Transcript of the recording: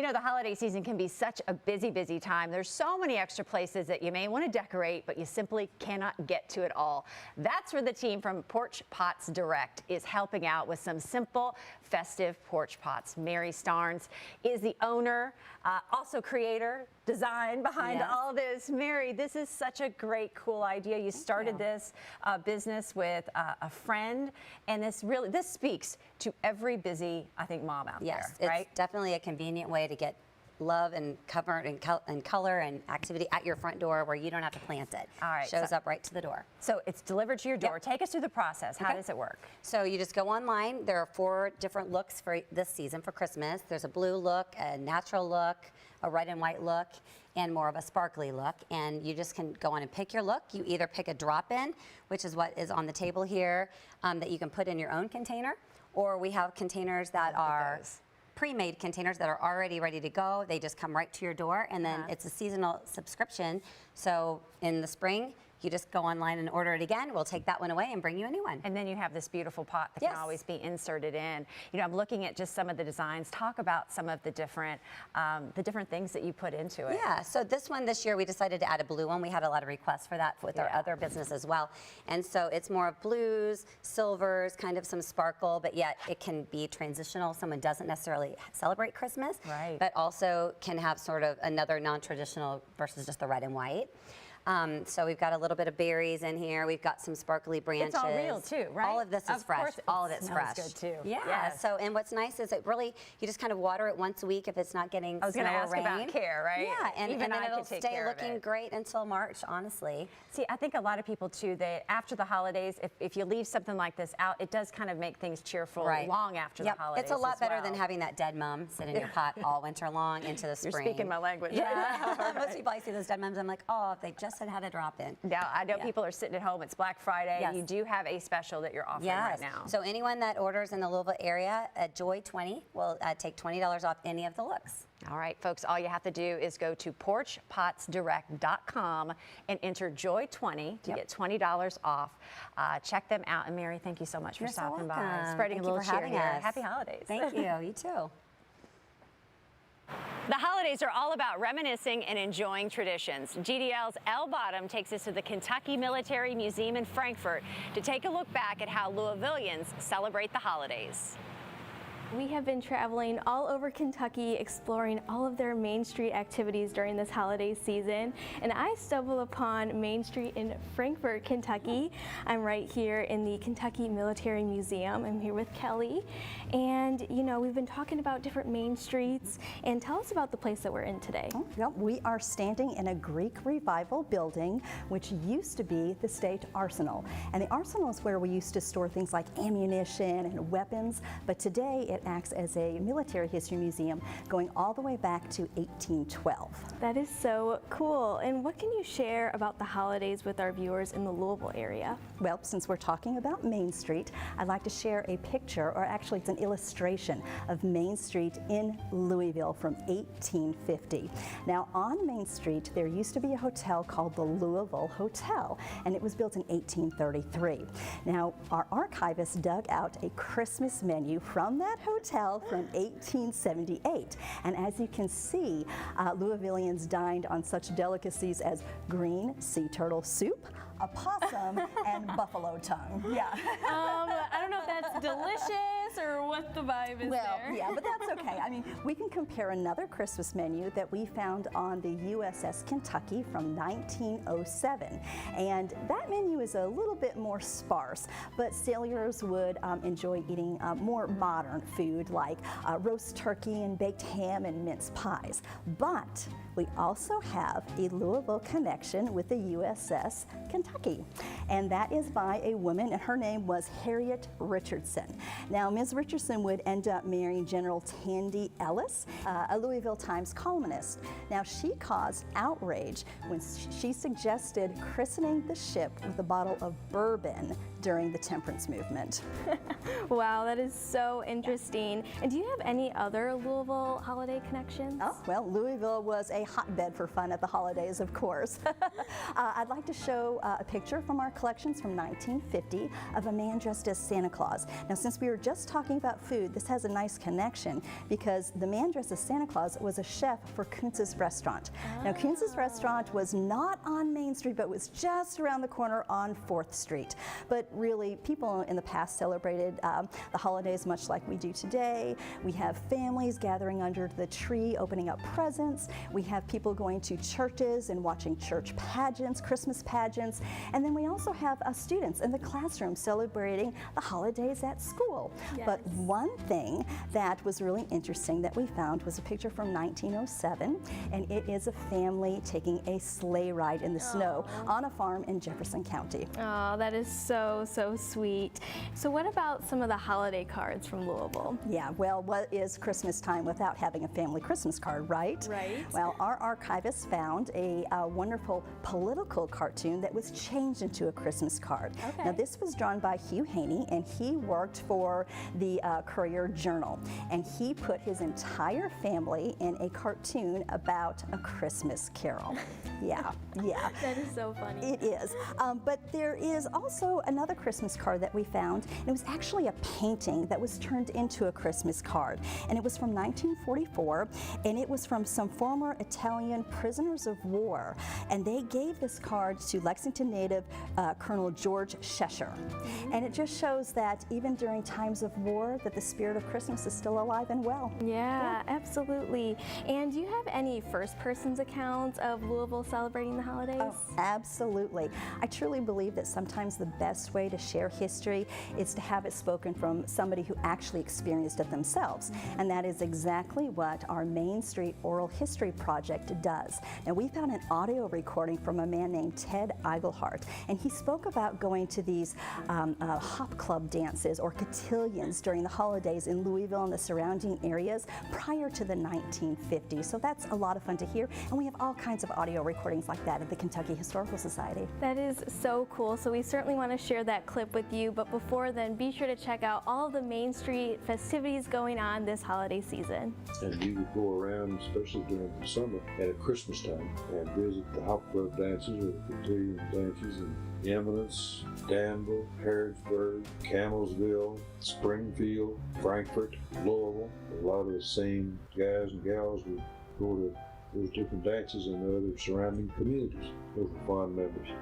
You know, the holiday season can be such a busy time. There's so many extra places that you may want to decorate, but you simply cannot get to it all. That's where the team from Porch Pots Direct is helping out with some simple, festive porch pots. Mary Starnes is the owner, also creator, design behind all this. Mary, this is such a great, cool idea. You started this business with a friend, and this speaks to every busy, I think, mom out there, right? It's definitely a convenient way to get love and comfort and color and activity at your front door where you don't have to plant it. All right. Shows up right to the door. So it's delivered to your door. Yep. Take us through the process. How does it work? So you just go online. There are 4 different looks for this season for Christmas. There's a blue look, a natural look, a red and white look, and more of a sparkly look. And you just can go on and pick your look. You either pick a drop-in, which is what is on the table here, that you can put in your own container, or we have containers that are pre-made containers that are already ready to go. They just come right to your door, and then it's a seasonal subscription. So in the spring, you just go online and order it again. We'll take that one away and bring you a new one. And then you have this beautiful pot that can always be inserted in. You know, I'm looking at just some of the designs. Talk about some of the different things that you put into it. Yeah, so this year we decided to add a blue one. We had a lot of requests for that with our other business as well. And so it's more of blues, silvers, kind of some sparkle, but yet it can be transitional. Someone doesn't necessarily celebrate Christmas, but also can have sort of another non-traditional versus just the red and white. So we've got a little bit of berries in here. We've got some sparkly branches. It's all real too, right? All of this is fresh. All of it's fresh. Good too. Yeah. So, and what's nice is it really, you just kind of water it once a week if it's not getting snow or rain. I was going to ask about care, right? Yeah, and then it'll stay looking great until March, honestly. See, I think a lot of people too, after the holidays, if you leave something like this out, it does kind of make things cheerful long after the holidays. It's a lot better than having that dead mum sit in your pot all winter long into the spring. You're speaking my language. Yeah. Most people I see those dead mums, I'm like, oh, if they just had a drop in. Now, I know people are sitting at home. It's Black Friday. You do have a special that you're offering right now. So anyone that orders in the Louisville area at Joy20 will take $20 off any of the looks. All right, folks, all you have to do is go to porchpotsdirect.com and enter Joy20 to get $20 off. Check them out. And Mary, thank you so much for stopping by. Spreading a little cheer here. Happy holidays. Thank you. You too. The holidays are all about reminiscing and enjoying traditions. GDL's Elle Bottom takes us to the Kentucky Military Museum in Frankfort to take a look back at how Louisvillians celebrate the holidays. We have been traveling all over Kentucky, exploring all of their Main Street activities during this holiday season, and I stumbled upon Main Street in Frankfort, Kentucky. I'm right here in the Kentucky Military Museum. I'm here with Kelly, and you know, we've been talking about different main streets, and tell us about the place that we're in today. Well, we are standing in a Greek Revival building, which used to be the State Arsenal, and the Arsenal is where we used to store things like ammunition and weapons, but today it acts as a military history museum going all the way back to 1812. That is so cool. And what can you share about the holidays with our viewers in the Louisville area? Well, since we're talking about Main Street, I'd like to share a picture, or actually it's an illustration of Main Street in Louisville from 1850. Now on Main Street, there used to be a hotel called the Louisville Hotel, and it was built in 1833. Now our archivist dug out a Christmas menu from that hotel from 1878. And as you can see, Louisvillians dined on such delicacies as green sea turtle soup, a possum, and buffalo tongue. Yeah. I don't know if that's delicious or what the vibe is there. Yeah, but that's okay. I mean, we can compare another Christmas menu that we found on the USS Kentucky from 1907. And that menu is a little bit more sparse, but sailors would enjoy eating more modern food like roast turkey and baked ham and mince pies. But we also have a Louisville connection with the USS Kentucky, and that is by a woman, and her name was Harriet Richardson. Now, Ms. Richardson would end up marrying General Tandy Ellis, a Louisville Times columnist. Now, she caused outrage when she suggested christening the ship with a bottle of bourbon during the temperance movement. Wow, that is so interesting. And do you have any other Louisville holiday connections? Oh, well, Louisville was a hotbed for fun at the holidays, of course. I'd like to show a picture from our collections from 1950 of a man dressed as Santa Claus. Now, since we were just talking about food, this has a nice connection because the man dressed as Santa Claus was a chef for Kuntz's restaurant. Now, Kuntz's restaurant was not on Main Street, but was just around the corner on 4th Street. But really, people in the past celebrated the holidays much like we do today. We have families gathering under the tree, opening up presents. We have people going to churches and watching church pageants, Christmas pageants. And then we also have students in the classroom celebrating the holidays at school. Yes. But one thing that was really interesting that we found was a picture from 1907, and it is a family taking a sleigh ride in the snow on a farm in Jefferson County. Oh, that is so sweet. So what about some of the holiday cards from Louisville? Yeah, well, what is Christmas time without having a family Christmas card, right? Right. Well, our archivist found a wonderful political cartoon that was changed into a Christmas card. Okay. Now, this was drawn by Hugh Haney, and he worked for the Courier-Journal, and he put his entire family in a cartoon about a Christmas carol. Yeah. That is so funny. It is. But there is also another Christmas card that we found. And it was actually a painting that was turned into a Christmas card. And it was from 1944, and it was from some former Italian prisoners of war. And they gave this card to Lexington native Colonel George Cheshire. And it just shows that even during times of war, that the spirit of Christmas is still alive and well. Yeah, absolutely. And do you have any first person's accounts of Louisville celebrating the holidays? Oh, absolutely. I truly believe that sometimes the best way to share history is to have it spoken from somebody who actually experienced it themselves. And that is exactly what our Main Street Oral History Project does. And we found an audio recording from a man named Ted Eigelhart. And he spoke about going to these hop club dances or cotillions during the holidays in Louisville and the surrounding areas prior to the 1950s. So that's a lot of fun to hear. And we have all kinds of audio recordings like that at the Kentucky Historical Society. That is so cool. So we certainly want to share that clip with you. But before then, be sure to check out all of the Main Street festivities going on this holiday season. And you would go around, especially during the summer, at Christmas time, and visit the hop club dances or the cotillion dances in Eminence, Danville, Harrodsburg, Camelsville, Springfield, Frankfort, Louisville. A lot of the same guys and gals would go to those different dances in the other surrounding communities. Those were fond memories.